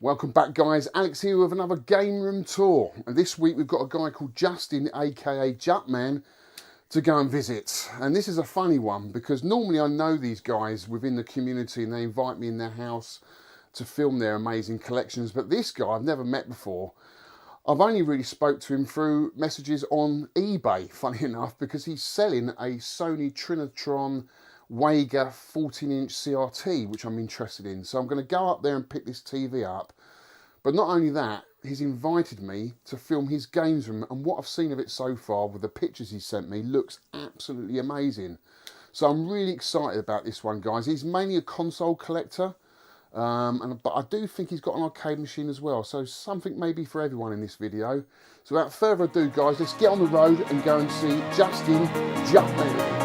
Welcome back, guys. Alex here with another game room tour. And this week we've got a guy called Justin, aka JutMan, to go and visit. And this is a funny one because normally I know these guys within the community and they invite me in their house to film their amazing collections. But this guy I've never met before. I've only really spoke to him through messages on eBay, funny enough, because he's selling a Sony Trinitron Wega 14-inch CRT, which I'm interested in. So I'm going to go up there and pick this TV up. But not only that, he's invited me to film his games room, and what I've seen of it so far with the pictures he sent me looks absolutely amazing. So I'm really excited about this one, guys. He's mainly a console collector, but I do think he's got an arcade machine as well. So something maybe for everyone in this video. So without further ado, guys, let's get on the road and go and see Justin JutMan.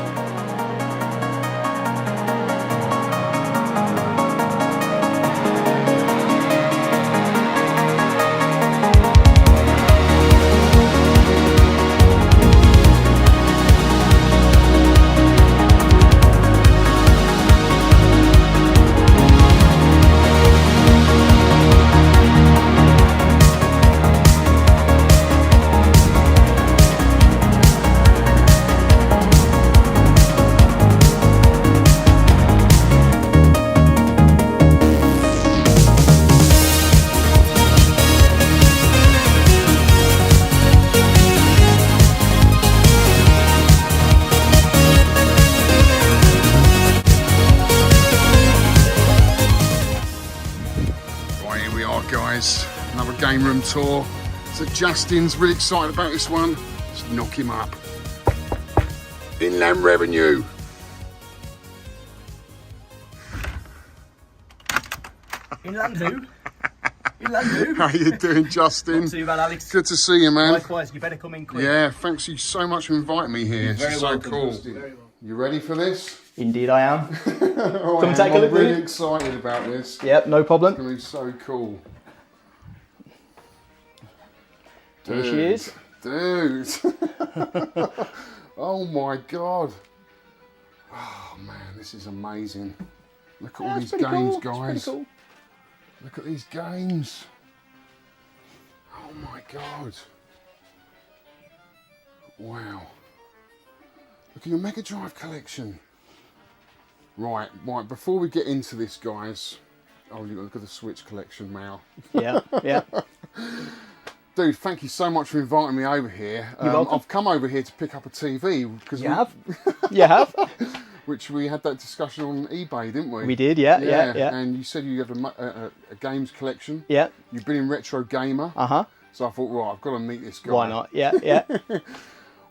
Guys, another game room tour. So Justin's really excited about this one. Let's knock him up. Inland Revenue. Inland who? Inland who? How you doing, Justin? Not too bad, Alex. Good to see you, man. Likewise, you better come in quick. Yeah, thanks you so much for inviting me here. It's Very so welcome, cool. Justin. Very welcome. You ready for this? Indeed I am. Come and take a look, I'm really will you? excited about this. Yep, no problem. It's going to be so cool. Here she is. Dude. Oh my God. Oh man, this is amazing. Look at all these games, guys. Cool. Look at these games. Oh my God. Wow. Look at your Mega Drive collection. Right, before we get into this, guys. Oh, look at the Switch collection now. Yeah, yeah. Dude, thank you so much for inviting me over here. You're welcome. I've come over here to pick up a TV. You have? You have? Which we had that discussion on eBay, didn't we? We did, yeah. And you said you have a games collection. Yeah. You've been in Retro Gamer. Uh-huh. So I thought, right, I've got to meet this guy. Why not? Yeah.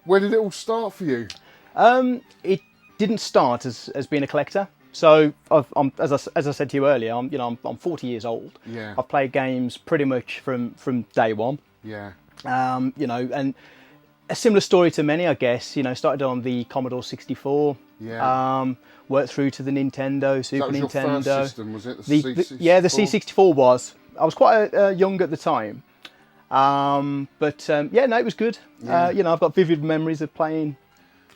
Where did it all start for you? It didn't start as being a collector. So, as I said to you earlier, I'm 40 years old. Yeah. I've played games pretty much from day one. Yeah. And a similar story to many, I guess. Started on the Commodore 64. Yeah. Worked through to the Nintendo, Super That was Nintendo. your first system, was it? The C64? Yeah, the C64 was. I was quite young at the time. It was good. Yeah. I've got vivid memories of playing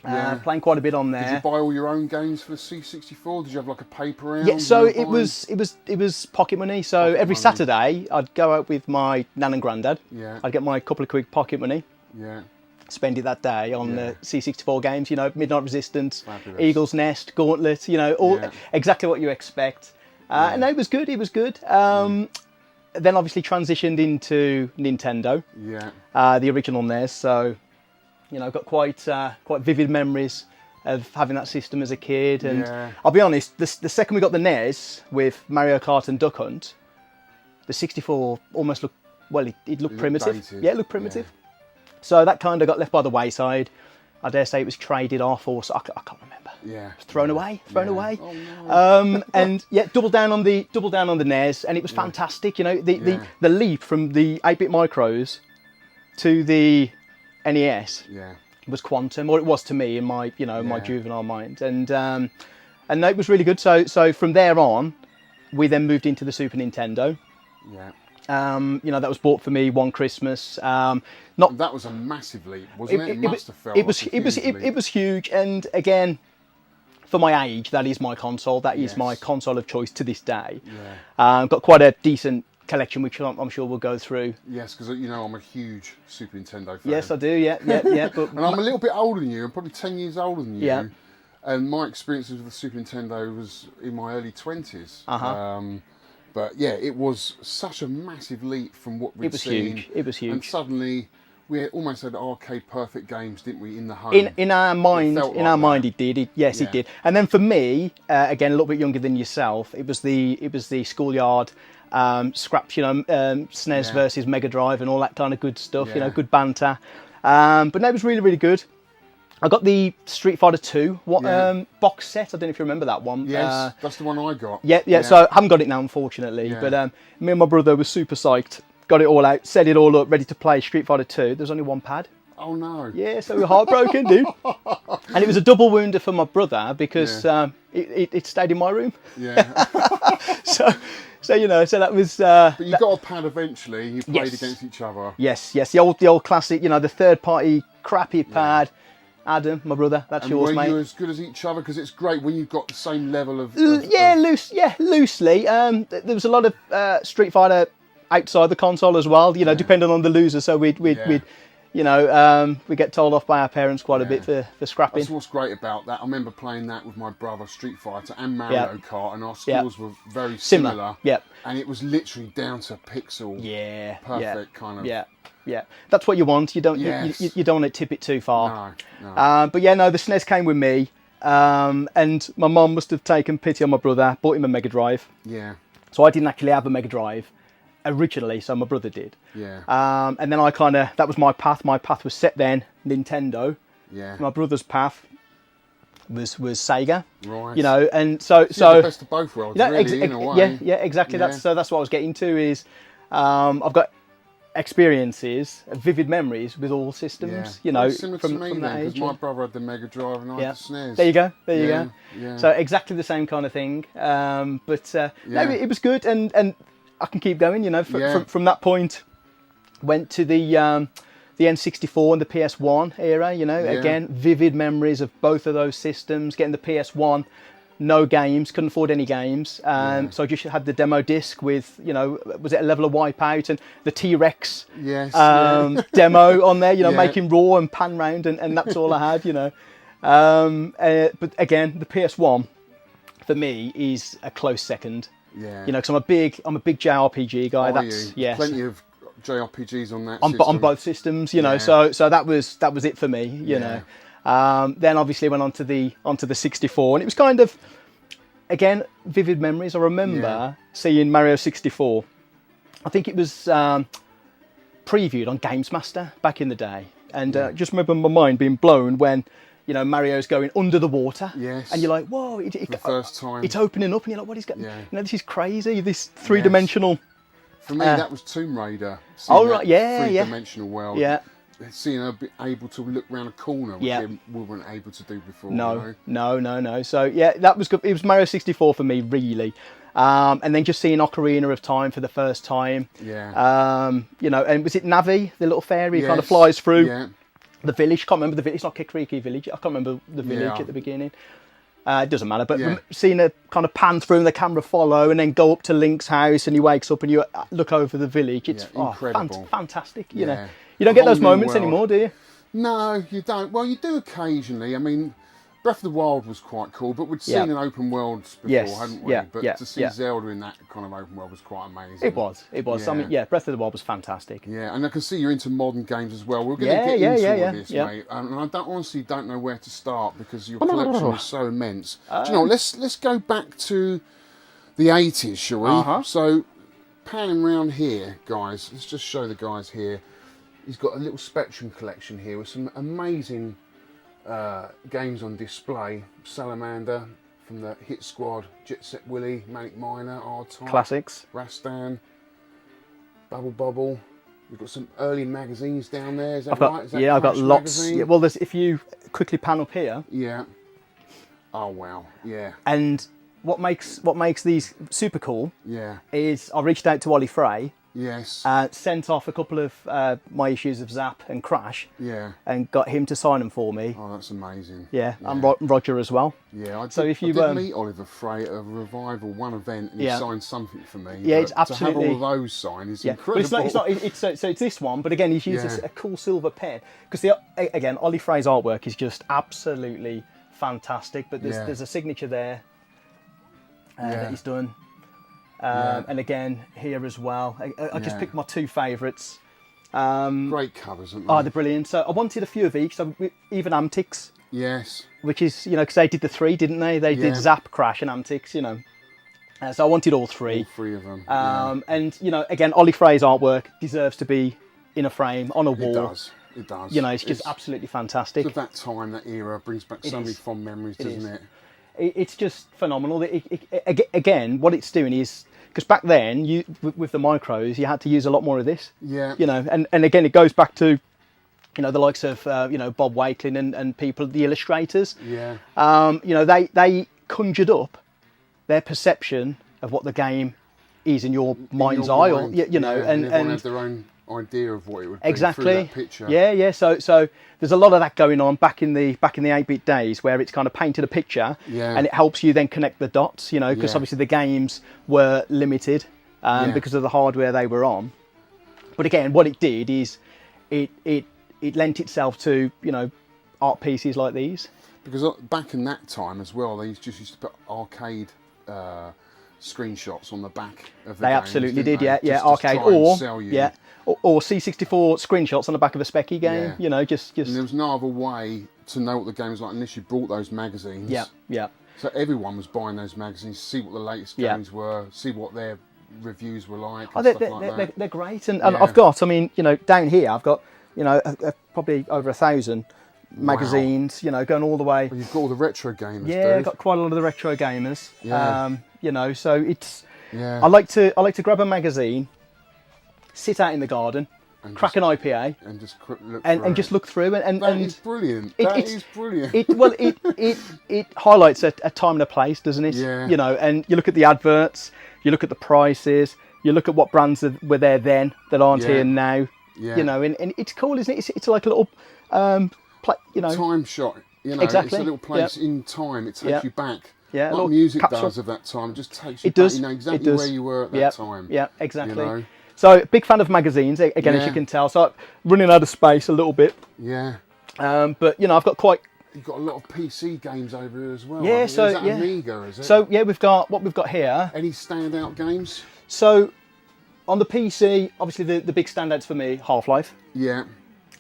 quite a bit on there. Did you buy all your own games for the C64? Did you have like a paper round? Yeah, so it was pocket money. So every Saturday I'd go out with my nan and granddad. Yeah. I'd get my couple of quid pocket money. Yeah. Spend it that day on the C64 games. Midnight Resistance, Fabulous. Eagle's Nest, Gauntlet. Exactly what you expect. And it was good. It was good. Then obviously transitioned into Nintendo. Yeah. The original NES. So. I've got quite vivid memories of having that system as a kid. And I'll be honest, the second we got the NES with Mario Kart and Duck Hunt, the 64 almost looked, it looked primitive. Dated. Yeah, it looked primitive. Yeah. So that kind of got left by the wayside. I dare say it was traded off, or I can't remember. Yeah. It was thrown away. Oh, no. And double down on the NES, and it was fantastic. The leap from the 8-bit micros to the NES was quantum, or it was to me in my my juvenile mind, and it was really good. So from there on, we then moved into the Super Nintendo. Yeah. That was bought for me one Christmas. That was a massive leap, wasn't it? It must have felt. It was huge, and again, for my age, that is my console. That is my console of choice to this day. Yeah. Got quite a decent collection, which I'm sure we'll go through. Yes, because you know I'm a huge Super Nintendo fan. Yes, I do. Yeah. But and I'm a little bit older than you. I'm probably 10 years older than you. Yeah. And my experiences with the Super Nintendo was in my early 20s. Uh-huh. But yeah, it was such a massive leap from what we'd seen. It was huge. And suddenly, we almost had arcade perfect games, didn't we, in the home? In our mind, it did. Yes, it did. And then for me, again, a little bit younger than yourself, it was the schoolyard scraps, SNES versus Mega Drive and all that kind of good stuff. Good banter. But no, it was really, really good. I got the Street Fighter 2 box set. I don't know if you remember that one. Yes, that's the one I got. Yeah. So I haven't got it now, unfortunately. Yeah. But me and my brother were super psyched. Got it all out, set it all up, ready to play Street Fighter 2. There's only one pad. Oh no. Yeah, so we were heartbroken, dude. And it was a double wounder for my brother because it stayed in my room. Yeah. so that was. But you got a pad eventually. You played against each other. Yes. The old classic. The third party crappy pad. Adam, my brother, that's yours, mate. Were you as good as each other? Because it's great when you've got the same level of... loosely. There was a lot of Street Fighter outside the console as well, depending on the loser. So we get told off by our parents quite a bit for scrapping. That's what's great about that. I remember playing that with my brother, Street Fighter and Mario Kart, and our skills were very similar. Yeah. And it was literally down to pixel. Perfect kind of... Yeah, that's what you want. You don't you don't want to tip it too far. No. But the SNES came with me, and my mum must have taken pity on my brother, bought him a Mega Drive. Yeah. So I didn't actually have a Mega Drive originally, so my brother did. Yeah. And then that was my path. My path was set then Nintendo. Yeah. My brother's path was Sega. Right. And so the best of both worlds, really, in a way. Yeah, exactly. Yeah. That's what I was getting to is, I've got experiences, vivid memories with all systems. Similar from to me that then, age. because my brother had the Mega Drive and I had the SNES. There you go. Yeah. So exactly the same kind of thing. No, it was good, and I can keep going. From that point, went to the N64 and the PS1 era. Again, vivid memories of both of those systems. Getting the PS1. No games, couldn't afford any games. So I just had the demo disc with, was it a level of Wipeout and the T-Rex demo on there, making raw and pan round, and that's all I had, But again, the PS1 for me is a close second. Yeah. Because I'm a big JRPG guy. Plenty of JRPGs on that on both systems, so that was it for me, know. Then obviously went onto the 64, and it was kind of, again, vivid memories. I remember seeing Mario 64. I think it was previewed on Games Master back in the day, and just remember my mind being blown when Mario's going under the water, and you're like, whoa! The first time it's opening up, and you're like, what is going? This is crazy. This three-dimensional. For me, that was Tomb Raider. Three-dimensional world. Yeah. Seeing her able to look around a corner, which we weren't able to do before. No. So that was good. It was Mario 64 for me, really. And then just seeing Ocarina of Time for the first time. Yeah. And was it Navi, the little fairy, kind of flies through the village? Can't remember the village. It's not Kikriki village. I can't remember the village at the beginning. It doesn't matter, but seeing a kind of pan through and the camera follow, and then go up to Link's house, and he wakes up and you look over the village. It's incredible, fantastic. You don't get those moments anymore, do you? No, you don't. Well, you do occasionally. I mean, Breath of the Wild was quite cool, but we'd seen an open world before, hadn't we? But to see Zelda in that kind of open world was quite amazing. It was. Yeah. I mean, Breath of the Wild was fantastic. Yeah, and I can see you're into modern games as well. We're going to get into all this, mate. And I honestly don't know where to start because your collection is so immense. Do you know? Let's go back to the 80s, shall we? So, panning around here, guys. Let's just show the guys here. He's got a little Spectrum collection here with some amazing games on display. Salamander from the Hit Squad, Jet Set Willy, Manic Miner, R-Type, classics, Rastan, Bubble Bobble. We've got some early magazines down there. Is that right? Is that I've got lots. Magazine? Yeah, well, if you quickly pan up here. Yeah. Oh wow. Yeah. And what makes these super cool? Yeah. Is I reached out to Ollie Frey. Yes. Sent off a couple of my issues of Zap and Crash. Yeah. And got him to sign them for me. Oh, that's amazing. Yeah, and Roger as well. Yeah, I did meet Oliver Frey at a Revival one event, and he signed something for me. Yeah, it's absolutely. To have all of those signed is incredible. But it's this one, but again, he's used a cool silver pen because again, Ollie Frey's artwork is just absolutely fantastic. But there's a signature there that he's done. And again, here as well. I just picked my two favourites. Great covers, aren't they? Oh, they're brilliant. So I wanted a few of each. So even Antics. Yes. Which is, because they did the three, didn't they? They did Zap, Crash and Antics, So I wanted all three. All three of them. And, again, Ollie Frey's artwork deserves to be in a frame, on a wall. It does. It's just absolutely fantastic. Of that time, that era, brings back so many fond memories, doesn't it? It's just phenomenal. Again, what it's doing is, because back then, with the micros, you had to use a lot more of this. Yeah. And again, it goes back to, the likes of, Bob Wakelin and people, the illustrators. Yeah. They conjured up their perception of what the game is in your mind's eye, or and everyone had their own idea of what it would be through that picture. Yeah. So there's a lot of that going on back in the 8-bit days, where it's kind of painted a picture, and it helps you then connect the dots. Because obviously the games were limited because of the hardware they were on. But again, what it did is it lent itself to art pieces like these. Because back in that time as well, they just used to put arcade screenshots on the back of the They games, absolutely did, they? yeah, Just arcade, to try and sell you. or C64 screenshots on the back of a Specky game. Just. And there was no other way to know what the game was like unless you bought those magazines. Yeah. So everyone was buying those magazines, see what the latest games were, see what their reviews were like. They're great, and I've got, down here I've got, probably over 1,000 magazines, going all the way. Well, you've got all the retro gamers. Yeah, I've got quite a lot of the retro gamers. So it's. Yeah. I like to grab a magazine, sit out in the garden, and crack an IPA, and just look and just look through and that is brilliant. That is brilliant. It highlights a time and a place, doesn't it? Yeah. And you look at the adverts, you look at the prices, you look at what brands were there then that aren't here now. Yeah. And it's cool, isn't it? It's like a little time shot. Exactly. It's a little place in time. It takes you back. Yeah, like music does of that time. It just takes you back. You know exactly where you were at that time. Yeah, exactly. So big fan of magazines, again, as you can tell. So running out of space a little bit. Yeah. But I've got quite. You've got a lot of PC games over here as well. Yeah. Is that Amiga? Is it? So we've got here. Any standout games? So on the PC, obviously the big standouts for me, Half-Life. Yeah.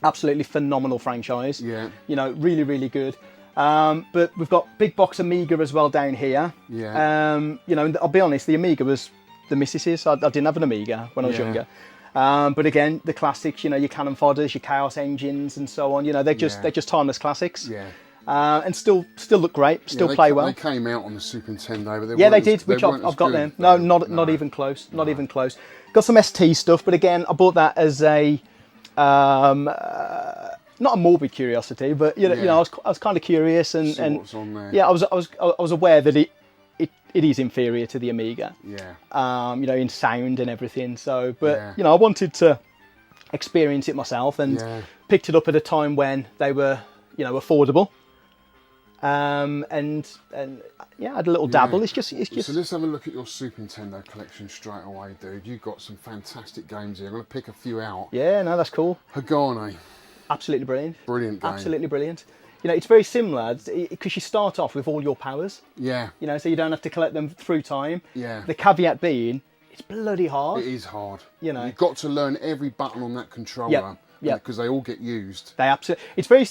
Absolutely phenomenal franchise. Yeah. Really, really good. But we've got big box Amiga as well down here. Yeah. And I'll be honest, the Amiga was the missus's. I didn't have an Amiga when I was younger. But again, the classics, your Cannon Fodders, your Chaos Engines and so on, they're just timeless classics. Yeah. And still look great, still play well. They came out on the Super Nintendo, but they did, which I've got them. No, not even close. Not even close. Got some ST stuff, but again, I bought that as a not a morbid curiosity, but I was kind of curious and what's on there. Yeah, I was aware that it is inferior to the Amiga. Yeah. In sound and everything. So, but I wanted to experience it myself and picked it up at a time when they were affordable. And I had a little dabble. It's just. So let's have a look at your Super Nintendo collection straight away, dude. You've got some fantastic games here. I'm going to pick a few out. Yeah, no, that's cool. Hagane. Absolutely brilliant. Brilliant game. Absolutely brilliant. It's very similar because you start off with all your powers. Yeah. So you don't have to collect them through time. Yeah. The caveat being, it's bloody hard. It is hard. You've got to learn every button on that controller. Yeah. Because they all get used. They absolutely. It's very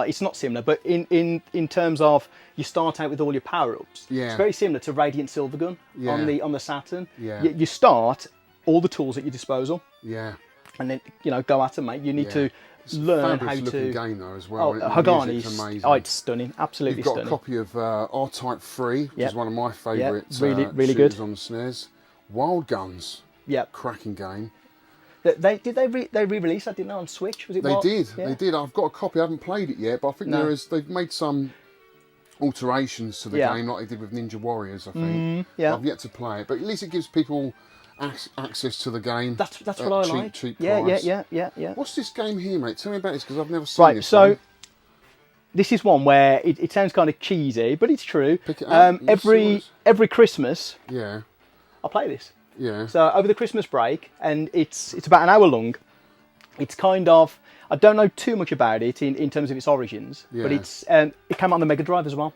it's not similar, but in terms of you start out with all your power ups. Yeah. It's very similar to Radiant Silvergun on the Saturn. Yeah. You start all the tools at your disposal. Yeah. And then go at them, mate. You need to learn how to. Looking game though as well. Hagane is amazing. Oh, it's stunning. Absolutely stunning. You've got a copy of R-Type 3, which is one of my favourite really good on the SNES. Wild Guns. Yeah. Cracking game. Did they re-release that? Didn't they on Switch? Was it? They did. Yeah. They did. I've got a copy. I haven't played it yet, but I think they've made some alterations to the game, like they did with Ninja Warriors. I think. Yeah. I've yet to play it, but at least it gives people access to the game. That's what I like. Cheap price. Yeah. What's this game here, mate? Tell me about this because I've never seen this. So this is one where it sounds kind of cheesy, but it's true. Pick it up. Every Christmas, yeah, I play this. Yeah. So over the Christmas break, and it's about an hour long. It's kind of, I don't know too much about it in terms of its origins, but it's it came out on the Mega Drive as well.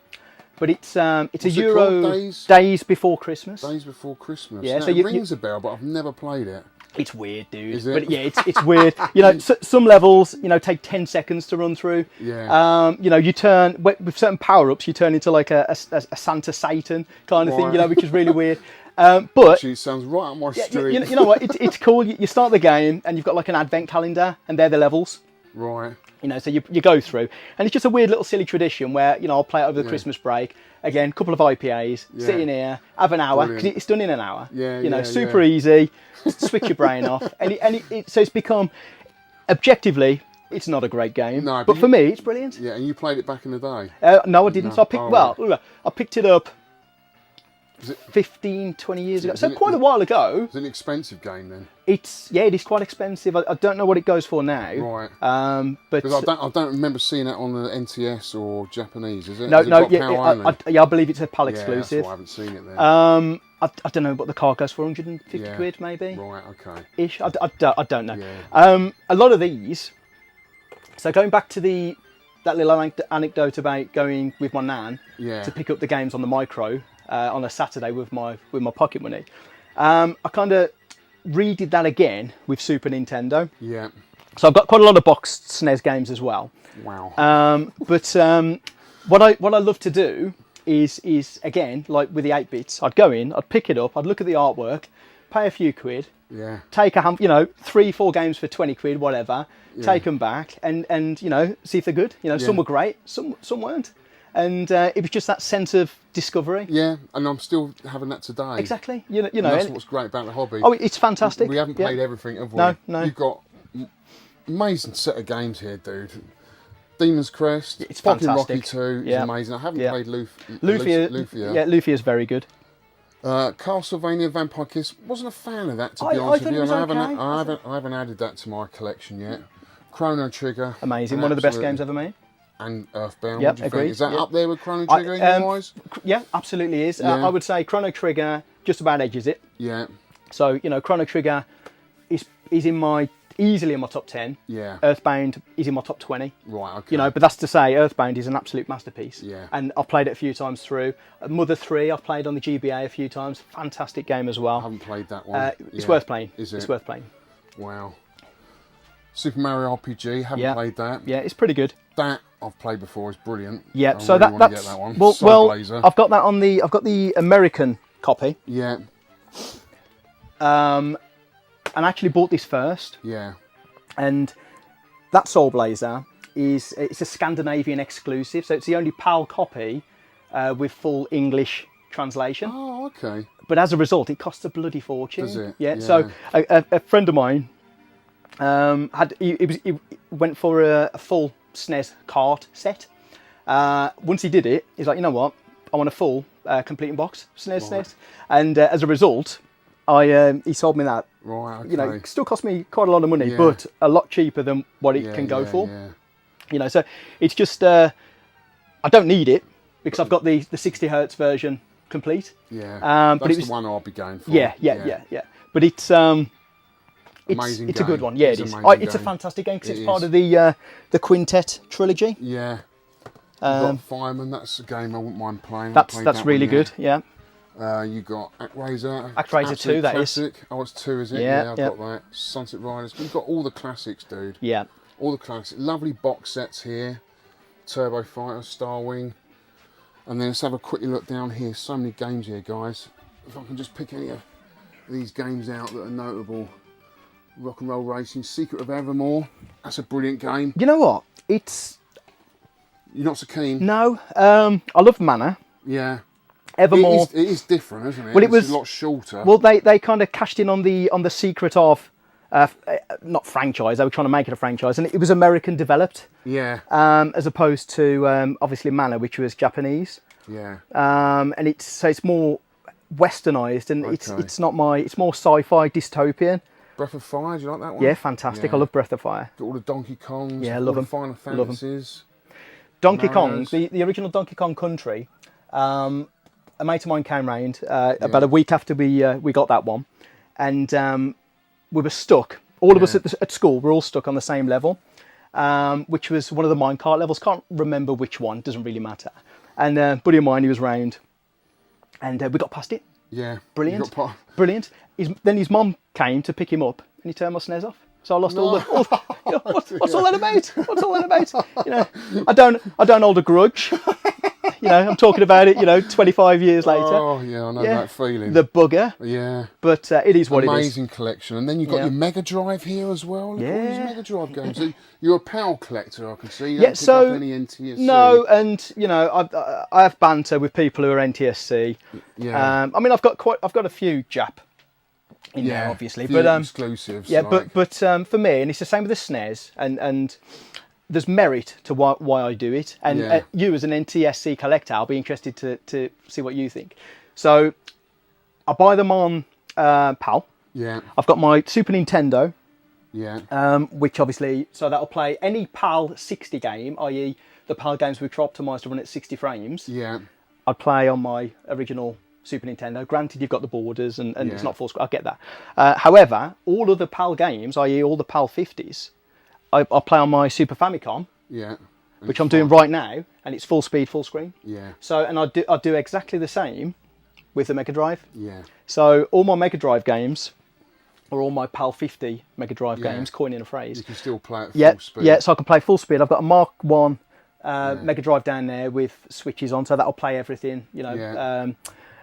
But it's a Euro Days Before Christmas. Days Before Christmas. Yeah, now, so it rings a bell, but I've never played it. It's weird, dude. Is it? But yeah, it's weird. You know, some levels, you know, take 10 seconds to run through. Yeah. You know, you turn with certain power-ups, you turn into like a Santa Satan kind of thing, you know, which is really weird. But actually, it sounds right up my street. You know what? It's cool. You start the game and you've got like an advent calendar, and they're the levels. Right. You know, so you go through, and it's just a weird little silly tradition where, you know, I'll play it over the Christmas break. Again, a couple of IPAs, sit in here, have an hour, because it's done in an hour. Yeah, you know, super easy, switch your brain off. So it's become, objectively, it's not a great game. No, but for me, it's brilliant. Yeah, and you played it back in the day? No, I didn't. So I picked it up 15, 20 years ago. So quite a while ago. It's an expensive game then? It is quite expensive. I don't know what it goes for now. Right. But because I don't remember seeing it on the NTS or Japanese, is it? No, I believe it's a PAL exclusive. That's why I haven't seen it then. I don't know, but the card goes for 150 quid maybe. Right, okay. Ish. I don't know. Yeah. A lot of these. So going back to that little anecdote about going with my nan to pick up the games on the micro on a Saturday with my pocket money. I kind of redid that again with Super Nintendo. Yeah. So I've got quite a lot of boxed SNES games as well. Wow. But what I love to do is again, like with the 8-bits, I'd go in, I'd pick it up, I'd look at the artwork, pay a few quid, take 3-4 games for 20 quid, whatever, take them back and you know, see if they're good. You know, some were great, some weren't. And it was just that sense of discovery. Yeah, and I'm still having that today. Exactly. You know, that's what's great about the hobby. Oh, it's fantastic. We haven't played everything, have we? No. You've got amazing set of games here, dude. Demon's Crest, it's fantastic. Rocky 2 is amazing. I haven't played Lufia. Yeah, Lufia is very good. Castlevania Vampire Kiss, wasn't a fan of that, to be honest with you. I haven't added that to my collection yet. Chrono Trigger. Amazing, one of the best games ever made. And Earthbound, yep, what do you agreed. think? Is that up there with Chrono Trigger in your eyes? Yeah, absolutely is. I would say Chrono Trigger just about edges it. Yeah. So, you know, Chrono Trigger is easily in my top 10. Yeah. Earthbound is in my top 20. Right, okay. You know, but that's to say Earthbound is an absolute masterpiece. Yeah. And I've played it a few times through. Mother 3, I've played on the GBA a few times. Fantastic game as well. I haven't played that one. It's worth playing. Is it? It's worth playing. Wow. Super Mario RPG, haven't played that. Yeah, it's pretty good. That I've played before, it's brilliant. Yeah, so that's get that one. well, I've got that on I've got the American copy. Yeah. And I actually bought this first. Yeah. And that Soul Blazer it's a Scandinavian exclusive, so it's the only PAL copy with full English translation. Oh, okay. But as a result, it costs a bloody fortune. Does it? Yeah. So a friend of mine he went for a full SNES cart set. Once he did it, he's like, you know what? I want a full complete box SNES. And as a result, he sold me that. Right. Okay. You know, it still cost me quite a lot of money, but a lot cheaper than what it can go for. Yeah. You know, so it's just I don't need it because I've got the 60 hertz version complete. Yeah. But it's the one I'll be going for. Yeah. But it's a good one. Yeah, it's a fantastic game because it's part of the Quintet trilogy. Yeah. Got Fireman. That's a game I wouldn't mind playing. That's really good. Yeah. You got ActRaiser. ActRaiser 2. That classic. Oh, it's 2, is it? Yeah. I've got that. Sunset Riders. You've got all the classics, dude. Yeah. All the classics. Lovely box sets here. Turbo Fighter, Starwing. And then let's have a quick look down here. So many games here, guys. If I can just pick any of these games out that are notable. Rock and Roll Racing, Secret of Evermore. That's a brilliant game. You know what? You're not so keen? No. I love Mana. Yeah. Evermore. It is different, isn't it? Well, it's a lot shorter. Well, they kind of cashed in on the secret of not franchise. They were trying to make it a franchise, and it was American developed. Yeah. As opposed to obviously Mana, which was Japanese. Yeah. And it's more westernized, and it's not my. It's more sci-fi dystopian. Breath of Fire, do you like that one? Yeah, fantastic. I love Breath of Fire. Got all the Donkey Kongs. Yeah, love them. Final Fantasies. Donkey Kong, the original Donkey Kong Country. A mate of mine came round about a week after we got that one, and we were stuck. All of us at school were all stuck on the same level, which was one of the minecart levels. Can't remember which one. Doesn't really matter. And a buddy of mine, he was round, and we got past it. Yeah. Brilliant. Brilliant. Then his mum came to pick him up, and he turned my SNES off. So I lost all the. What's all that about? What's all that about? You know, I don't hold a grudge. You know, I'm talking about it. You know, 25 years later. Oh yeah, I know that feeling. The bugger. Yeah. But it is what it is. Amazing collection, and then you've got your Mega Drive here as well. Look at all these Mega Drive games. So you're a PAL collector, I can see. You don't pick up any NTSC. No, and you know, I have banter with people who are NTSC. Yeah. I mean, I've got a few Jap in there, obviously, but exclusives. Yeah, but for me, and it's the same with the SNES, and there's merit to why I do it, and you as an NTSC collector, I'll be interested to see what you think. So I buy them on PAL. Yeah. I've got my Super Nintendo. Yeah. Which obviously, so that'll play any PAL 60 game, i.e. the PAL games which are optimised to run at 60 frames. Yeah. I'd play on my original Super Nintendo. Granted, you've got the borders and it's not full screen. I get that. However, all of the PAL games, i.e. all the PAL 50s, I play on my Super Famicom. Yeah. Which I'm doing right now, and it's full speed, full screen. Yeah. So, and I do exactly the same with the Mega Drive. Yeah. So all my Mega Drive games, or all my PAL 50 Mega Drive games, coining a phrase. You can still play at full speed. Yeah, so I can play full speed. I've got a Mark 1 Mega Drive down there with switches on, so that'll play everything, you know. Yeah.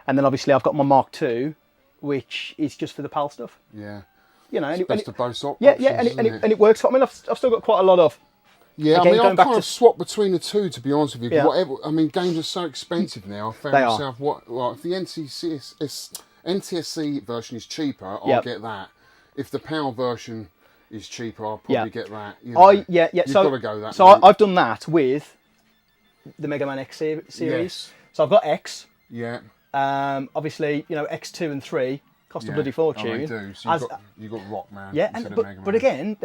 And then obviously I've got my Mark 2, which is just for the PAL stuff. Yeah. You know, it's best of both options, and it works. I mean, I've still got quite a lot of. Yeah, again, I mean, I've kind of swapped between the two, to be honest with you. Yeah. Whatever, I mean, games are so expensive now. I found myself, if the NTSC version is cheaper, I'll get that. If the PAL version is cheaper, I'll probably get that. You know, you've got to go that. So I've done that with the Mega Man X series. Yes. So I've got X. Yeah. Obviously, you know, X2 and 3 cost a bloody fortune. Oh, they do. So you've got Rockman. Yeah, but again,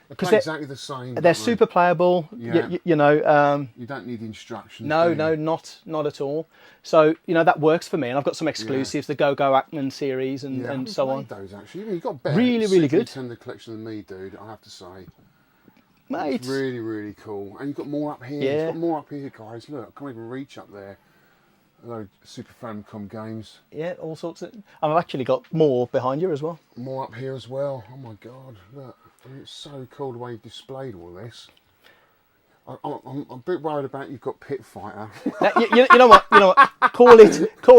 because they're exactly the same. They're super playable. Yeah. You know. You don't need instructions. No, not at all. So you know that works for me, and I've got some exclusives, the Go Ackman series and so on. Those actually, you've got better. Really good. Nintendo collection than me, dude. I have to say. Mate. It's really cool, and you've got more up here. Yeah. You've got more up here, guys. Look, I can't even reach up there. Hello, Super Famicom games. Yeah, all sorts of. I've actually got more behind you as well. More up here as well. Oh my god, look. I mean, it's so cool the way you've displayed all this. I'm a bit worried about you've got Pit Fighter. Now, you know what? Call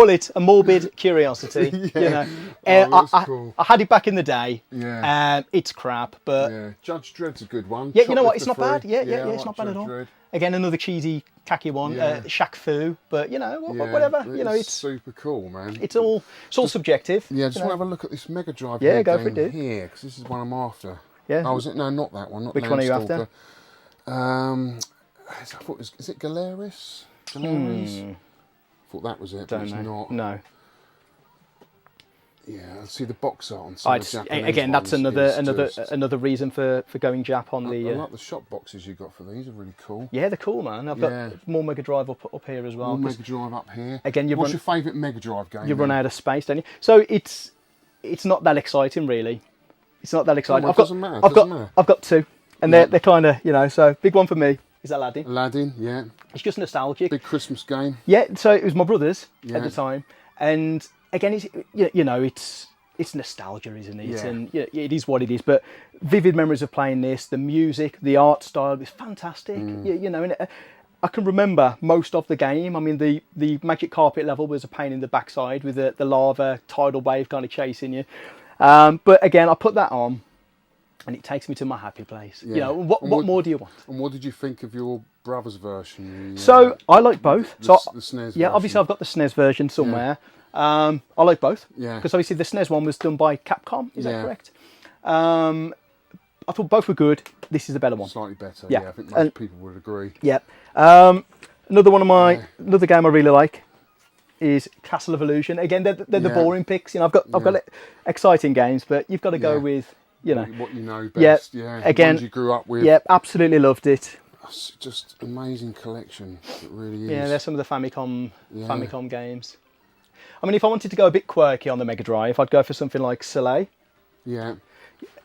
it a morbid curiosity. Yeah. You know, cool. I had it back in the day. Yeah. It's crap, but Judge Dredd's a good one. Yeah, you know what? It's not bad. Yeah, it's not bad Judge at all. Dredd. Again, another cheesy, khaki one, Shaq Fu, but you know, whatever. You know, it's super cool, man. It's all subjective. Yeah, just want to have a look at this Mega Drive. Yeah, go for it, dude. Here, because this is one I'm after. Yeah. Oh, is it? No, not that one. Not Which one are you after? I thought is it Galeris? I thought that was it, but it's not. No. Yeah, see the box art on some of the Japanese again, that's ones another reason for going Jap on the. I like the shop boxes you got for these. Are really cool. Yeah, they're cool, man. I've got more Mega Drive up here as well. More Mega Drive up here. Again, what's your favourite Mega Drive game? You run out of space, don't you? So it's not that exciting, really. It's not that exciting. It doesn't matter. I've got two, and they're kind of, you know. So big one for me is Aladdin. Aladdin, yeah. It's just nostalgic. Big Christmas game. Yeah. So it was my brother's at the time, and again, it's it's nostalgia, isn't it? Yeah. And it is what it is. But vivid memories of playing this, the music, the art style is fantastic. You know, and I can remember most of the game. I mean, the magic carpet level was a pain in the backside with the lava tidal wave kind of chasing you. But again, I put that on, and it takes me to my happy place. Yeah. You know, what more do you want? And what did you think of your brother's version? So I like both. The SNES yeah, version. Obviously I've got the SNES version somewhere. I like both. Yeah. Because obviously the SNES one was done by Capcom. Is that correct? I thought both were good. This is a better one. Slightly better. Yeah. I think most people would agree. Yeah. Another game I really like. is Castle of Illusion. Again, they're the boring picks. You know, I've got exciting games, but you've got to go with, you know, what you know best. Yeah. Again, ones you grew up with. Yeah, absolutely loved it. It's just amazing collection. It really is. Yeah, there's some of the Famicom games. I mean, if I wanted to go a bit quirky on the Mega Drive, I'd go for something like Soleil. Yeah.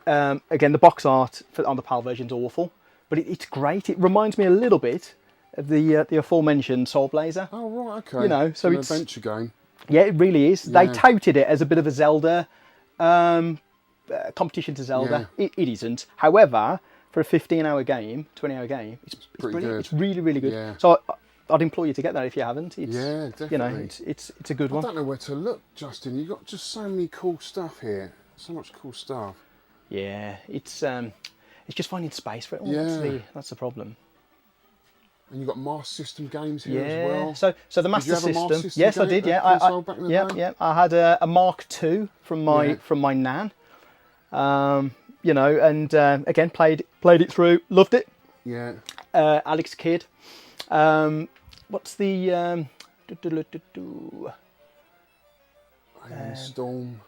Again, the box art on the PAL version's awful, but it's great. It reminds me a little bit of the aforementioned Soul Blazer. Oh right, okay. You know, so it's an adventure game. Yeah, it really is. Yeah. They touted it as a bit of a Zelda competition to Zelda. Yeah. It isn't. However, for a 15-hour game, 20-hour game, it's brilliant. Good. It's really, really good. Yeah. So I'd implore you to get that if you haven't. It's, yeah, definitely. You know, it's a good one. I don't know where to look, Justin. You've got just so many cool stuff here. So much cool stuff. Yeah, it's just finding space for it all. Yeah. That's the problem. And you've got Master System games here as well. So the Master System. Yes, I did. Yeah, I had a Mark II from my Nan. You know, and again played it through, loved it. Yeah. Alex Kidd. What's the Storm?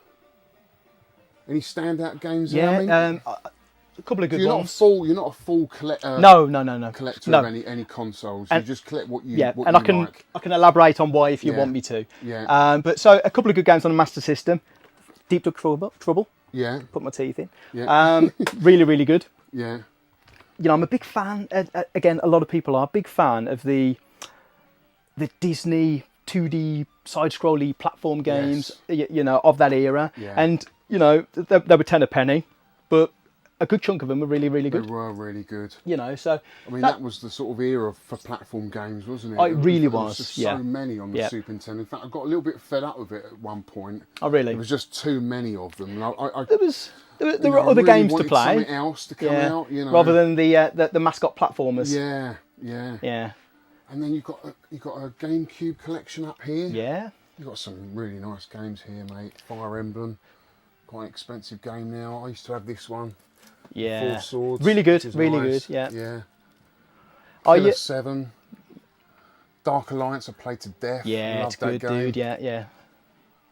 Any standout games? Yeah, there, a couple of good ones. You're not a full collector. No. Collector of any consoles. You just collect what you. What and you I can elaborate on why if you want me to. Yeah. But so a couple of good games on the Master System. Deep Duck Trouble. Yeah. Put my teeth in. Yeah. Really, really good. Yeah. You know, I'm a big fan. Again, a lot of people are a big fan of the Disney 2D side-scrolly platform games. Yes. You know, of that era. Yeah. And you know, they were 10 a penny, but a good chunk of them were really, really good. They were really good. You know, so I mean, that was the sort of era for platform games, wasn't it? It really was. There was just so many on the Super Nintendo. In fact, I got a little bit fed up with it at one point. Oh, really? There was just too many of them. There were other games to play. Something else to come out, you know, rather than the mascot platformers. Yeah. And then you've got a GameCube collection up here. Yeah. You've got some really nice games here, mate. Fire Emblem, quite an expensive game now. I used to have this one. Yeah. Four Swords. Really good. Really nice. good. Yeah. Yeah. Killer 7. Dark Alliance I played to death. Yeah, Loved it's good, that game. dude. Yeah.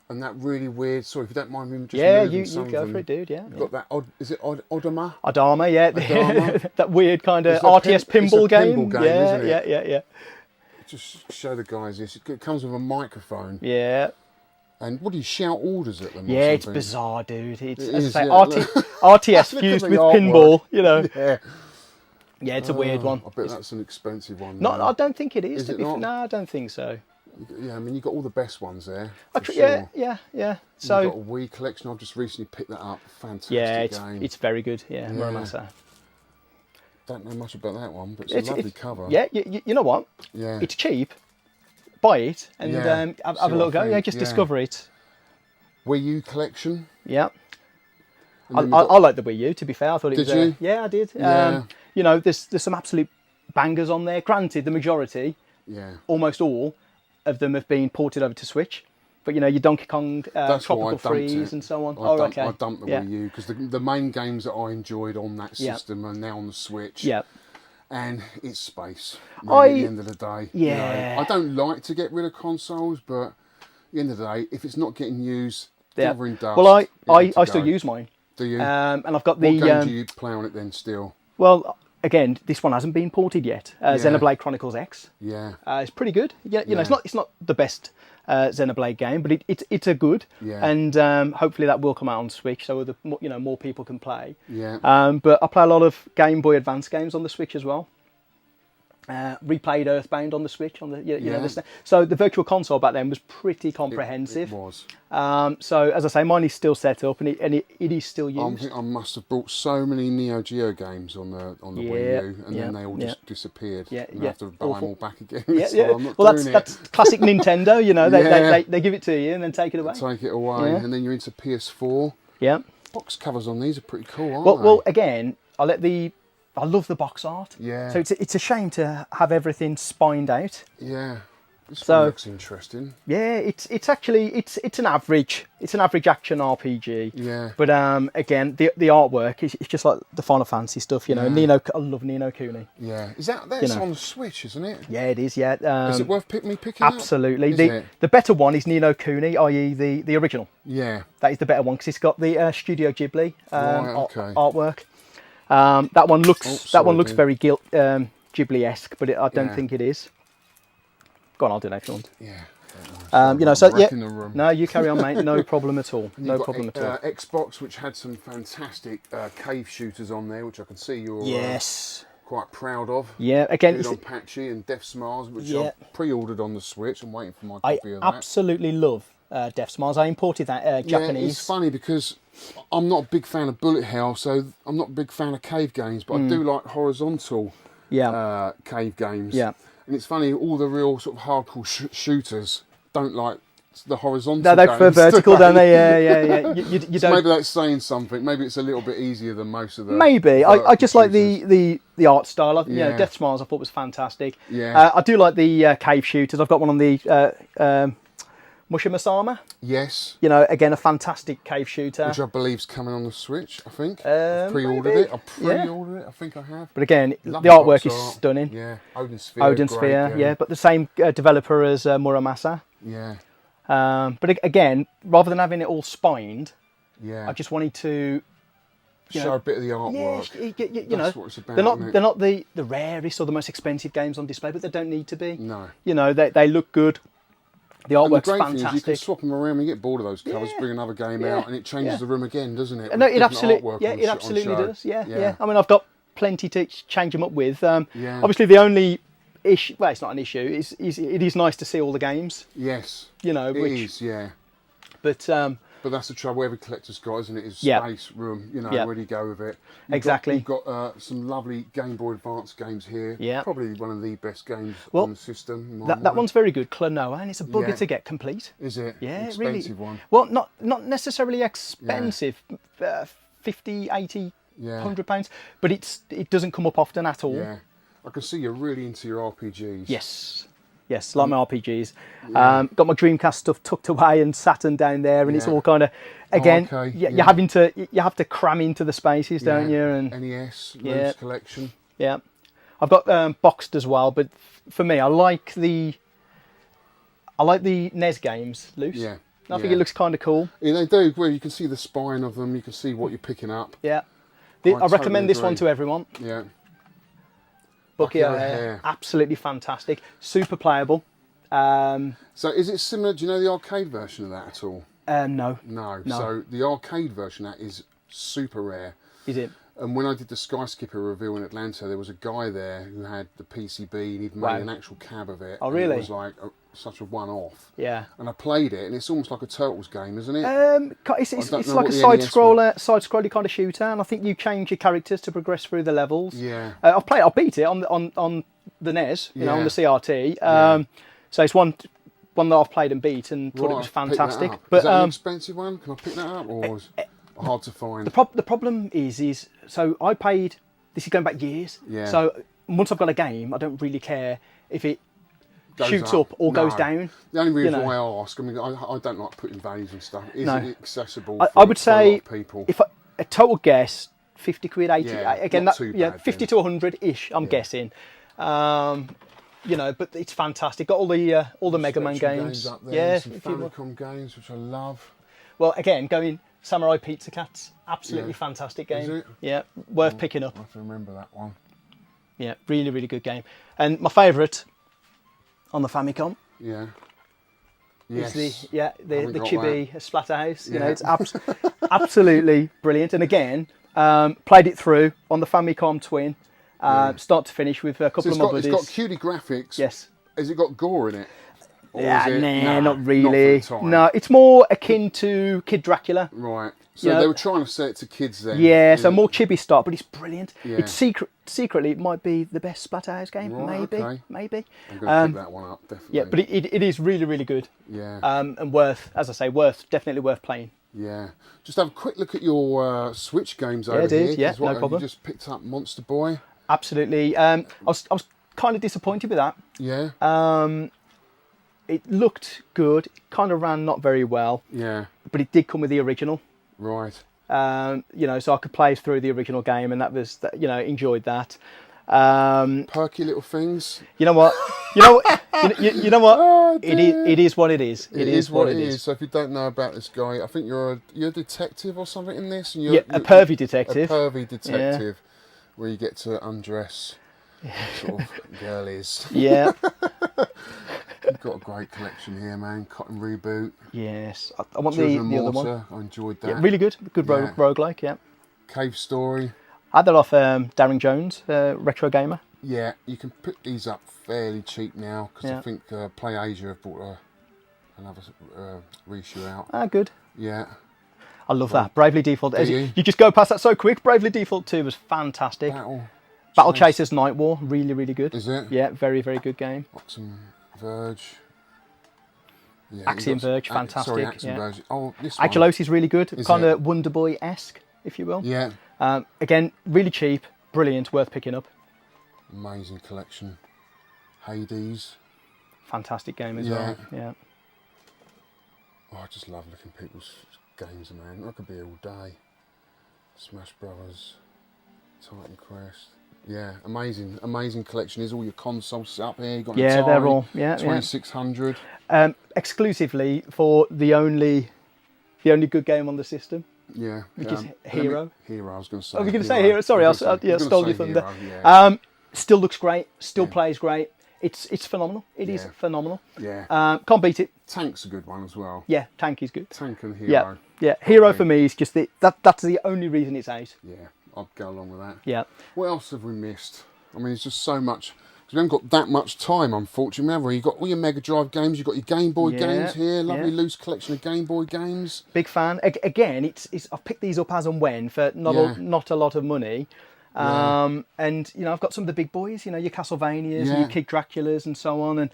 And that really weird. Sorry if you don't mind me just you go for it, dude. Yeah. You've got that Odama? Odama, yeah. Odama. That weird kind of RTS pinball game. Isn't it? Yeah. Just show the guys this. It comes with a microphone. Yeah. And what do you shout orders at them? Yeah, it's bizarre, dude. It's RTS fused with pinball, you know. Yeah, it's a weird one. I bet that's an expensive one. No, I don't think it is. Is it not? No, I don't think so. Yeah, I mean, you've got all the best ones there. Yeah. So you've got a Wii collection. I've just recently picked that up. Fantastic game. It's very good. Yeah, Muramasa. Don't know much about that one, but it's a lovely cover. Yeah, you know what? Yeah. It's cheap. Buy it and have a look. Just discover it. Wii U collection. Yeah. I like the Wii U. To be fair, I thought it was. Did you? Yeah, I did. Yeah. You know, there's some absolute bangers on there. Granted, the majority, almost all of them have been ported over to Switch. But you know, your Donkey Kong, Tropical Freeze, and so on. I dumped the Wii U because the main games that I enjoyed on that system are now on the Switch. Yeah. And it's space. Really, at the end of the day. Yeah. You know, I don't like to get rid of consoles, but at the end of the day, if it's not getting used, gathering dust. Well, I still use mine. Do you? And I've got the. What game do you play on it then? Still. Well, again, this one hasn't been ported yet. Xenoblade Chronicles X. Yeah. It's pretty good. You know, it's not the best Xenoblade game, but it's a good. Yeah. And hopefully that will come out on Switch, so more people can play. Yeah. But I play a lot of Game Boy Advance games on the Switch as well. Replayed Earthbound on the Switch so the Virtual Console back then was pretty comprehensive. It was. So as I say, mine is still set up and it is still used. I think I must have bought so many Neo Geo games on the Wii U, and then they all just disappeared. And I have to buy them all back again. That's classic Nintendo. You know, they give it to you and then take it away. Take it away, and then you're into PS4. Yeah. Box covers on these are pretty cool, aren't they? Well, again, I love the box art. Yeah. So it's a shame to have everything spined out. Yeah. This one looks interesting. Yeah, it's actually it's an average action RPG. Yeah. But again, the artwork is it's just like the Final Fantasy stuff, you know. Yeah. I love Nino Kuni. Yeah. Is that's on the Switch, isn't it? Yeah, it is. Yeah. Is it worth me picking absolutely. up? Absolutely. The better one is Nino Kuni, i.e. the original. Yeah. That is the better one because it's got the Studio Ghibli artwork. That one looks very Ghibli-esque, but I don't think it is. Go on, I'll do that if you want. Yeah. You know, so yeah. No, you carry on, mate. No problem at all. No problem at all. Xbox, which had some fantastic cave shooters on there, which I can see you're quite proud of. Yeah, again, it's on Patchy and Death Smiles, which I pre-ordered on the Switch. I'm waiting for my copy of that. I absolutely love Death Smiles. I imported that Japanese. Yeah, it's funny because I'm not a big fan of bullet hell, so I'm not a big fan of cave games, but I do like horizontal cave games. Yeah. And it's funny, all the real sort of hardcore shooters don't like the horizontal No, they prefer vertical, don't they? Yeah. You So don't... maybe that's saying something. Maybe it's a little bit easier than most of the... Maybe. I just like the art style. You know, Death Smiles I thought was fantastic. Yeah. I do like the cave shooters. I've got one on the Mushimasama. Yes. You know, again, a fantastic cave shooter. Which I believe's coming on the Switch, I think. I've pre-ordered it. I pre-ordered it, I think I have. But again, the artwork is stunning. Yeah, Odin Sphere. Yeah, but the same developer as Muramasa. Yeah. But again, rather than having it all spined, I just wanted to show a bit of the artwork. Yeah, you know, that's what it's about, they're not the rarest or the most expensive games on display, but they don't need to be. No. You know, they look good. The artwork's fantastic. The great thing is you can fantastic. swap them around and you get bored of those covers, bring another game out, and it changes the room again, doesn't it? No, With it different absolutely, artwork it absolutely does. Yeah, Yeah. yeah. I mean, I've got plenty to change them up with. Obviously, the only issue, well, it's not an issue. It is nice to see all the games. Yes. You know, it is, yeah. But that's the trouble every collector's got, isn't it? Is space, room, you know, where do you go with it? You've got some lovely Game Boy Advance games here. Yeah. Probably one of the best games on the system. That one's very good, Klonoa, and it's a bugger to get complete. Is it? Yeah, expensive really. one. Well, not necessarily expensive, 50, 80, £100, but it doesn't come up often at all. Yeah. I can see you're really into your RPGs. Yes, like my RPGs. Got my Dreamcast stuff tucked away and Saturn down there, and it's all kind of again. You have to cram into the spaces, don't you? And NES, loose collection. Yeah, I've got boxed as well, but for me, I like the NES games loose. Yeah, I think it looks kind of cool. Yeah, they do. Where you can see the spine of them, you can see what you're picking up. Yeah, I recommend this one to everyone. Yeah. Bucky O'Hare, absolutely fantastic, super playable. So is it similar, do you know the arcade version of that at all? No. So the arcade version of that is super rare. Is it? And when I did the Sky Skipper reveal in Atlanta, there was a guy there who had the PCB and he'd made an actual cab of it. Oh, really? It was like such a one-off. Yeah. And I played it, and it's almost like a Turtles game, isn't it? It's like a side-scrolly kind of shooter, and I think you change your characters to progress through the levels. Yeah. I beat it on the NES, you know, on the CRT. So it's one that I've played and beat, and thought it was fantastic. But is that an expensive one? Can I pick that up, or is it hard to find? The problem is so I paid. This is going back years. Yeah. So once I've got a game, I don't really care if it shoots up or goes down. The only reason why I ask, I mean, I don't like putting values and stuff. Is it accessible? I would say a lot of people? If a total guess, 50 quid, 80. Yeah, again, not too bad, 50 to 100 ish. I'm guessing. You know, but it's fantastic. Got all the Mega Man games. Up there, some Famicom games, which I love. Well, again, going Samurai Pizza Cats, absolutely fantastic game. Is it? Yeah, worth picking up. I have to remember that one. Yeah, really, really good game. And my favourite on the Famicom. Yeah. Is the Chibi Splatterhouse. You know, it's absolutely brilliant. And again, played it through on the Famicom Twin, start to finish with a couple of my buddies. It's got cutie graphics. Yes. Has it got gore in it? Not really. Not for the time. No, it's more akin to Kid Dracula. Right. So they were trying to set it to kids then. Yeah, so more chibi start, but it's brilliant. Yeah. It's secretly it might be the best Splatterhouse game. Right, maybe. I'm going to pick that one up, definitely. Yeah, but it is really, really good. Yeah. And definitely worth playing. Yeah. Just have a quick look at your Switch games over here. Yeah, no problem. You just picked up Monster Boy. Absolutely. I was kind of disappointed with that. Yeah. it looked good. Kind of ran not very well. Yeah. But it did come with the original. Right. You know, so I could play through the original game, and that was, you know, enjoyed that. Perky little things. You know what? You know what? Oh, it is what it is. It is what it is. So if you don't know about this guy, I think you're a detective or something in this. And Yeah, a pervy detective. A pervy detective, where you get to undress sort of girlies. Yeah. You've got a great collection here, man. Cotton Reboot. Yes. I want Children the of other Mortar. one. I enjoyed that. Yeah, really good. Good roguelike, yeah. Cave Story. I had that off Darren Jones, Retro Gamer. Yeah, you can pick these up fairly cheap now, because I think Play Asia have brought another reissue out. Ah, good. Yeah. I love that. Bravely Default. You just go past that so quick. Bravely Default 2 was fantastic. Battle Chasers Night War, really, really good. Is it? Yeah, very, very good game. Axiom Verge. Yeah, Axiom Verge, fantastic. Sorry, Axiom Verge. Oh, this one. Aculos is really good. Kind of Wonder Boy-esque, if you will. Yeah. Again, really cheap, brilliant, worth picking up. Amazing collection. Hades. Fantastic game as well. Yeah. Oh, I just love looking at people's games, man. I could be all day. Smash Brothers, Titan Quest. Yeah, amazing collection. There's all your consoles set up here. You've got Atari, they're all 2600. Exclusively for the only good game on the system. Yeah, which is Hero. Hero, I was going to say. Oh, you're going to say Hero? Sorry, I stole your thunder. Hero, still looks great. Still plays great. It's phenomenal. It is phenomenal. Yeah. Can't beat it. Tank's a good one as well. Yeah, Tank is good. Tank and Hero. Yeah. Hero for me is just that's the only reason it's out. Yeah, I'd go along with that. Yeah. What else have we missed? I mean, it's just so much. Because we haven't got that much time, unfortunately, have we? You've got all your Mega Drive games, you've got your Game Boy games here, lovely loose collection of Game Boy games. Big fan. Again, it's I've picked these up as and when for not a lot of money. And, you know, I've got some of the big boys, you know, your Castlevanias and your Kid Draculas and so on.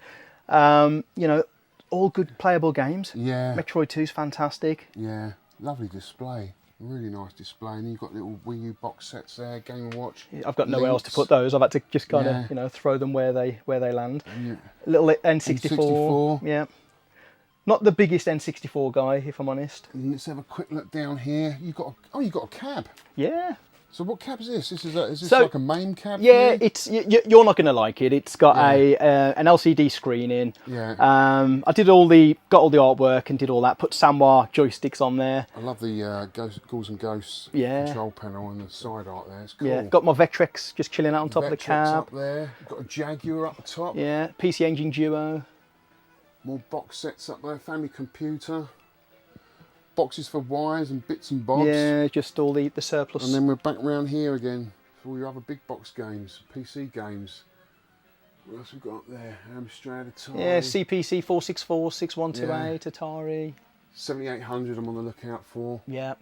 And, you know, all good playable games. Yeah. Metroid 2's fantastic. Yeah. Lovely display. Really nice display. And you've got little Wii U box sets there, Game & Watch. I've got nowhere else to put those. I've had to just kind of, you know, throw them where they land. Little N64. Yeah. Not the biggest N64 guy, if I'm honest. And let's have a quick look down here. You've got a cab. Yeah. So what cab is this? Is this like a MAME cab? Yeah, it's you're not going to like it. It's got an LCD screen in. Yeah. I got all the artwork and did all that. Put Sanwa joysticks on there. I love the Ghouls and Ghosts control panel and the side art there. It's cool. Yeah. Got my Vectrex just chilling out on top of the cab. Up there. Got a Jaguar up the top. Yeah. PC Engine Duo. More box sets up there. Family computer. Boxes for wires and bits and bobs. Yeah, just all the surplus. And then we're back round here again for all your other big box games, PC games. What else we got up there? Amstrad, Atari. Yeah, CPC 464, 6128, Atari. 7800 I'm on the lookout for. Yeah.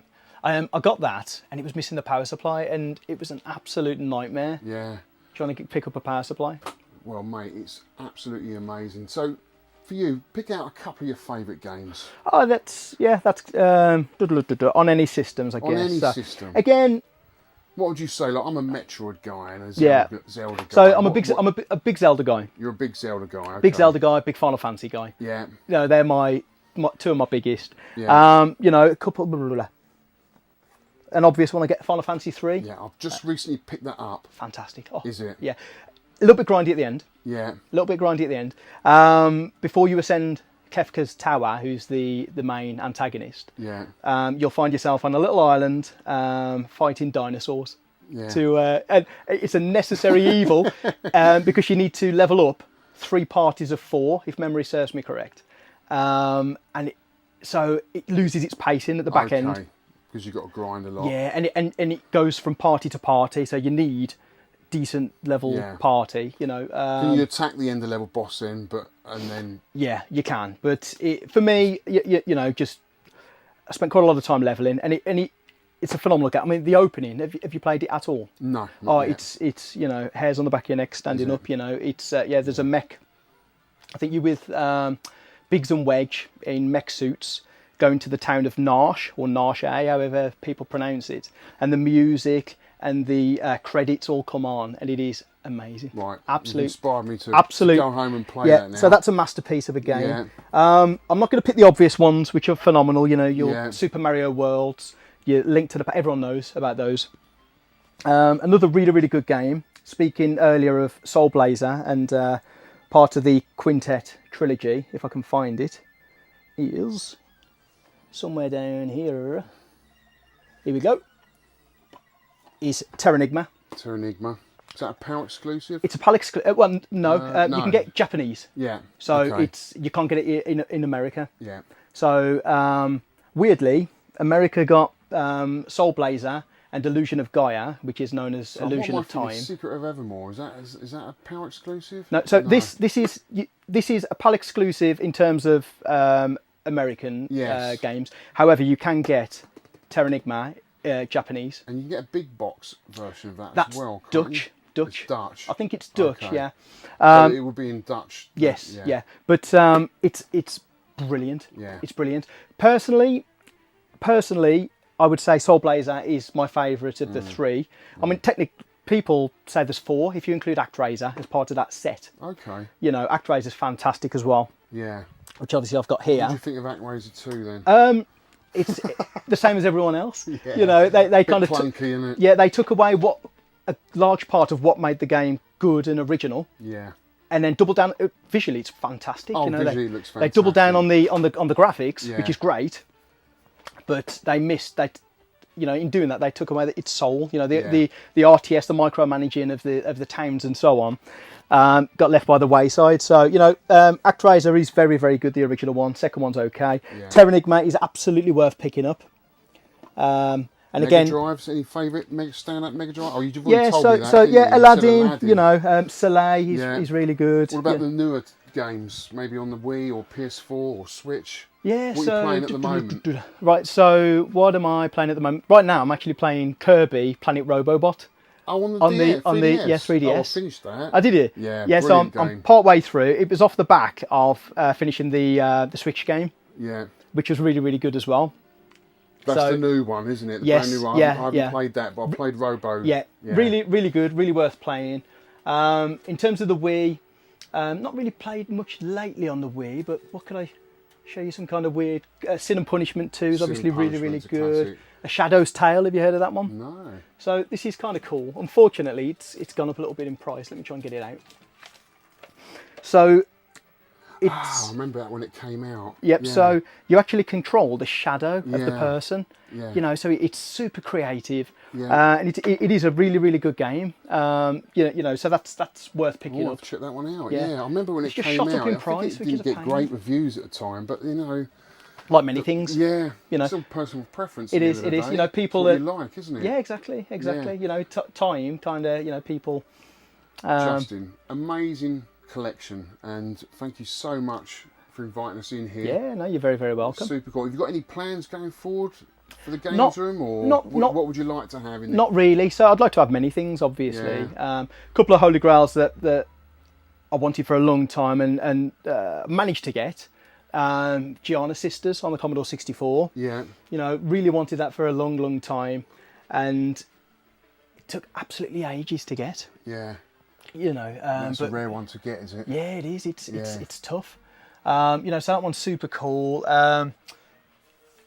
I got that and it was missing the power supply and it was an absolute nightmare. Yeah. Trying to pick up a power supply. Well, mate, it's absolutely amazing. So, for you, pick out a couple of your favourite games. Oh, that's on any systems, I guess. On any system. Again, what would you say? Like, I'm a Metroid guy and a Zelda guy. So I'm a big Zelda guy. You're a big Zelda guy. Okay. Big Zelda guy, big Final Fantasy guy. Yeah. You know, they're my two of my biggest. Yeah. You know, a couple. An obvious one, I get Final Fantasy 3. Yeah, I've just recently picked that up. Fantastic. Oh, is it? Yeah. A little bit grindy at the end. Yeah. A little bit grindy at the end. Before you ascend Kefka's tower, who's the main antagonist, you'll find yourself on a little island fighting dinosaurs. Yeah. And it's a necessary evil because you need to level up 3 parties of 4, if memory serves me correct. So it loses its pacing at the back end. Because you've got to grind a lot. Yeah, and it goes from party to party, so you need decent level party, you know. Can you attack the end of level boss in, and then... Yeah, you can, but for me, you know, just I spent quite a lot of time leveling, and it's a phenomenal game. I mean, the opening, have you played it at all? No. It's you know, hairs on the back of your neck standing up, you know. It's there's a mech. I think you're with Biggs and Wedge in mech suits going to the town of Narshe, or Narshe, however people pronounce it, and the music and the credits all come on, and it is amazing. Right, absolute. You've inspired me to go home and play that now. So that's a masterpiece of a game. Yeah. I'm not going to pick the obvious ones, which are phenomenal. You know, your Super Mario Worlds, your Link to the Past. Everyone knows about those. Another really good game. Speaking earlier of Soul Blazer and part of the Quintet trilogy, if I can find it, is somewhere down here. Here we go. Is Terranigma. Terranigma. Is that a PAL exclusive? It's a PAL exclusive. Well, no, you can get Japanese. Yeah. So you can't get it in America. Yeah. So weirdly, America got Soul Blazer and Illusion of Gaia, which is known as Illusion of Time. Secret of Evermore, is that a PAL exclusive? No. So this is a PAL exclusive in terms of American games. However, you can get Terranigma Japanese. And you can get a big box version of that That's as well. Dutch. It's Dutch. I think it's Dutch. Okay. Yeah. It would be in Dutch. Yes. Yeah. But it's brilliant. Yeah. It's brilliant. Personally, I would say Soul Blazer is my favourite of the three. I mean, technically, people say there's four if you include ActRaiser as part of that set. Okay. You know, ActRaiser's fantastic as well. Yeah. Which obviously I've got here. What do you think of ActRaiser 2 then? It's the same as everyone else. Yeah. You know, they kind of clunky, isn't it? Yeah, they took away a large part of what made the game good and original. Yeah. And then double down visually, it's fantastic. Oh, you know, visually it looks fantastic. They double down on the graphics, Yeah. which is great. But they missed that. You know, in doing that, they took away its soul. You know, the RTS, the micromanaging of the towns and so on, got left by the wayside. So you know, ActRaiser is very good. The original one, second one's okay. Yeah. Terranigma is absolutely worth picking up. And Mega again, Drives, any favourite stand-up Mega Drive? Oh, you've already told me that. so didn't you? Aladdin. You know, Soleil is really good. What about the newer games? Maybe on the Wii or PS4 or Switch? Yeah, what are you playing at the moment? Right, so what am I playing at the moment? Right now, I'm actually playing Kirby Planet Robobot. Oh, on the 3DS. Oh, I finished that. I did it. Yeah, so I'm part way through. It was off the back of finishing the Switch game. Yeah. Which was really good as well. That's the new one, isn't it? The brand new one. I haven't played that, but I played Robo. Yeah, really good, really worth playing. In terms of the Wii, not really played much lately on the Wii, but what could I show you? Some kind of weird Sin and Punishment 2 is obviously really good. A Shadow's Tale, have you heard of that one? No. So this is kind of cool. Unfortunately, it's gone up a little bit in price. Let me try and get it out. So it's... I remember that when it came out. Yep, yeah. So you actually control the shadow of the person. Yeah. You know, so it's super creative. Yeah. And it is a really good game. You know, so that's worth picking up. I'll check that one out. Yeah. I remember when it came shot out. Up in price, I think it didn't get great reviews at the time, but you know, like many things. Yeah. You know, it's all personal preference. It is. You know, people that like, isn't it? Yeah, exactly. Yeah. You know, time kind of. You know, people. Justin, amazing collection, and thank you so much for inviting us in here. Yeah, no, you're very welcome. Super cool. Have you got any plans going forward for the games room, or what would you like to have in there? Not really. So I'd like to have many things, obviously. A couple of Holy Grails that I wanted for a long time and managed to get. Gianna Sisters on the Commodore 64. Yeah. You know, really wanted that for a long time, and it took absolutely ages to get. Yeah. You know, that's a rare one to get, is it? Yeah, it is. It's tough. You know, so that one's super cool.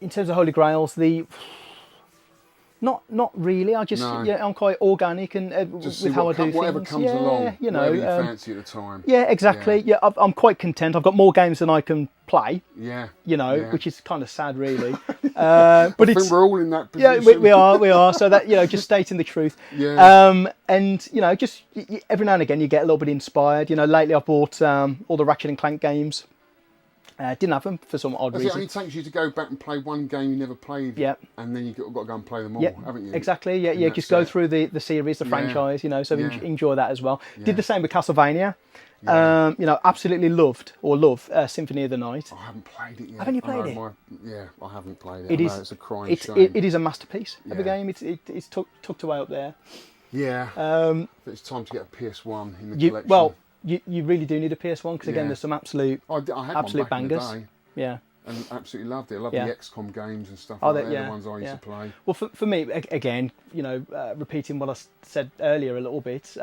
In terms of Holy Grails, not really. I just I'm quite organic and with how I do things. Whatever comes along, you know, whatever you fancy at the time. Yeah, exactly. Yeah, I'm quite content. I've got more games than I can play. Yeah. You know, which is kind of sad, really. But I think we're all in that position. Yeah, we are. So that, you know, just stating the truth. Yeah. And you know, just every now and again you get a little bit inspired. You know, lately I've bought all the Ratchet and Clank games. Didn't have them for some odd reason. It only takes you to go back and play one game you never played, and then you've got to go and play them all, haven't you? Exactly, yeah. Just go through the series, the franchise, you know, so enjoy that as well. Yeah. Did the same with Castlevania. Yeah. You know, absolutely love Symphony of the Night. I haven't played it yet. Haven't you played it? I haven't played it. It's a crying shame. It is a masterpiece of a game. It's tucked away up there. Yeah. It's time to get a PS1 in the collection. Well, you really do need a PS1 because again, there's some absolute I had absolute one back bangers. in the day. Yeah. and absolutely loved it. I love the XCOM games and stuff Oh, like that. The ones I used to play. Well, for me, again, you know, repeating what I said earlier a little bit,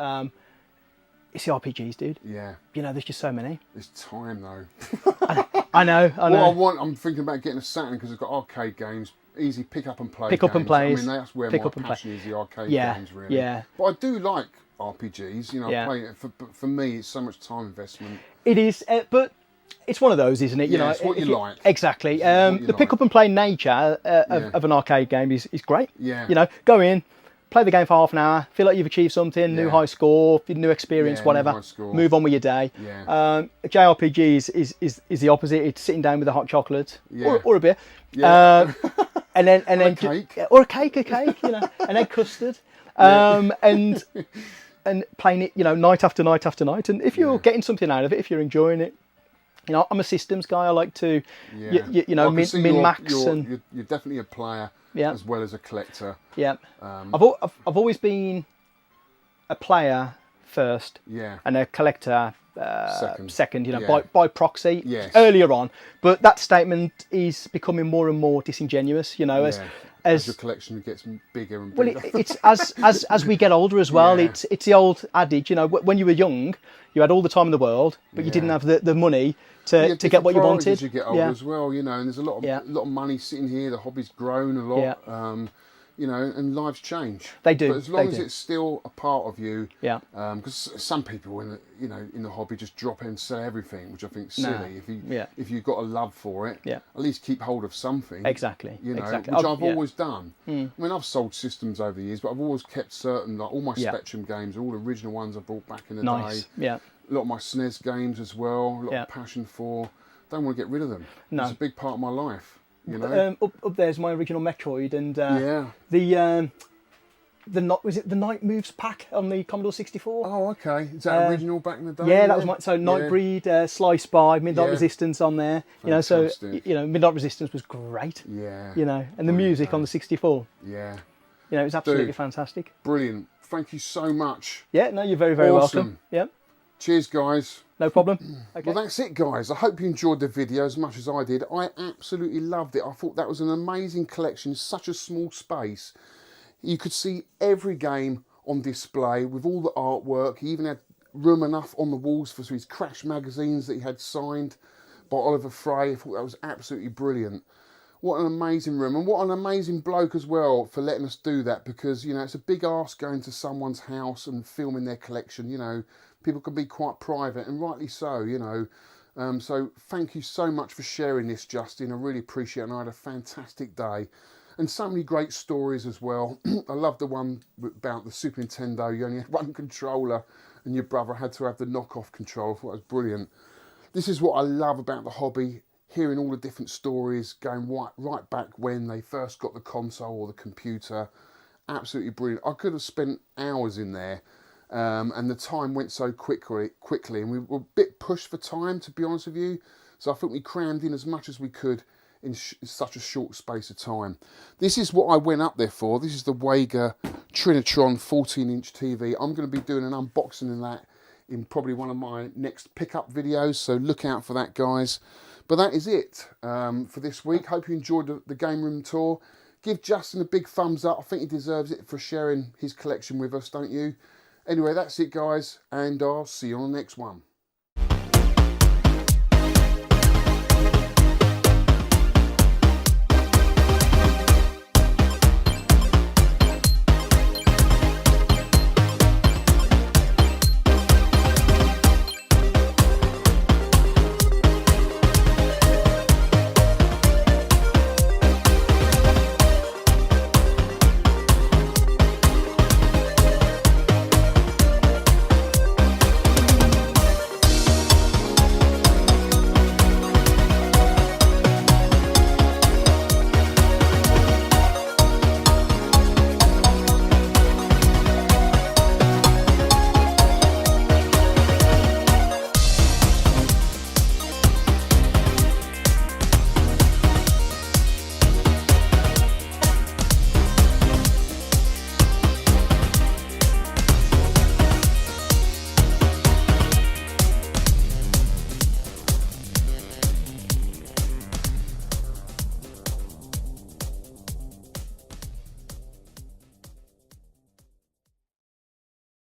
it's the RPGs, dude. Yeah. You know, there's just so many. There's time though. I know. What I'm thinking about getting a Saturn because it's got arcade games. Easy pick up and play. Pick up and play. I mean, that's where my passion is, the arcade games, really. Yeah. But I do like RPGs. You know, playing it for me, it's so much time investment. It is, but it's one of those, isn't it? You know, it's what you like. Exactly. The pick up and play nature of an arcade game is great. Yeah. You know, go in, play the game for half an hour, feel like you've achieved something, new high score, new experience, whatever. Move on with your day. Yeah. JRPG is the opposite. It's sitting down with a hot chocolate or a beer. Yeah. And then a cake. Or a cake, you know, an egg custard. And playing it, you know, night after night after night. And if you're getting something out of it, if you're enjoying it, you know, I'm a systems guy. I like to, you know, min max. You're definitely a player as well as a collector. Yeah. I've always been a player first. Yeah. And a collector second, you know, by proxy. Yes. Earlier on, but that statement is becoming more and more disingenuous. You know, as your collection gets bigger and bigger. Well, it's as we get older as well. It's the old adage, you know, when you were young, you had all the time in the world, but you didn't have the money to get what you wanted. As you get older as well, you know, and there's a lot of money sitting here. The hobby's grown a lot. You know, and lives change. They do. But as long as it's still a part of you, because some people in the hobby just drop in and sell everything, which I think is silly. If you've got a love for it, at least keep hold of something. Exactly. You know, which I've always done. I mean, I've sold systems over the years, but I've always kept certain, like all my Spectrum games, all the original ones I bought back in the day. Yeah. A lot of my SNES games as well. A lot of passion for. Don't want to get rid of them. No. It's a big part of my life. You know? Up there's my original Metroid, and was it the Night Moves pack on the Commodore 64? Oh, okay. Is that original back in the day? Yeah, that was Nightbreed, Slice by Midnight Resistance on there. Fantastic. You know, so Midnight Resistance was great. Yeah. You know, and the music on the 64. Yeah. You know, it was absolutely fantastic. Brilliant. Thank you so much. Yeah, no, you're very, very welcome. Yeah. Cheers, guys. No problem. Okay. Well, that's it, guys. I hope you enjoyed the video as much as I did. I absolutely loved it. I thought that was an amazing collection, such a small space. You could see every game on display with all the artwork. He even had room enough on the walls for his Crash magazines that he had signed by Oliver Frey. I thought that was absolutely brilliant. What an amazing room, and what an amazing bloke as well for letting us do that, because, you know, it's a big ask going to someone's house and filming their collection. You know, people can be quite private, and rightly so, you know. So thank you so much for sharing this, Justin. I really appreciate it, and I had a fantastic day. And so many great stories as well. I love the one about the Super Nintendo. You only had one controller, and your brother had to have the knockoff controller. I thought that was brilliant. This is what I love about the hobby. Hearing all the different stories, going right back when they first got the console or the computer. Absolutely brilliant. I could have spent hours in there, and the time went so quickly, and we were a bit pushed for time, to be honest with you. So I think we crammed in as much as we could in such a short space of time. This is what I went up there for. This is the Wager Trinitron 14-inch TV. I'm going to be doing an unboxing of that in probably one of my next pickup videos, so look out for that, guys. But that is it for this week. Hope you enjoyed the game room tour. Give Justin a big thumbs up. I think he deserves it for sharing his collection with us, don't you? Anyway, that's it, guys, and I'll see you on the next one.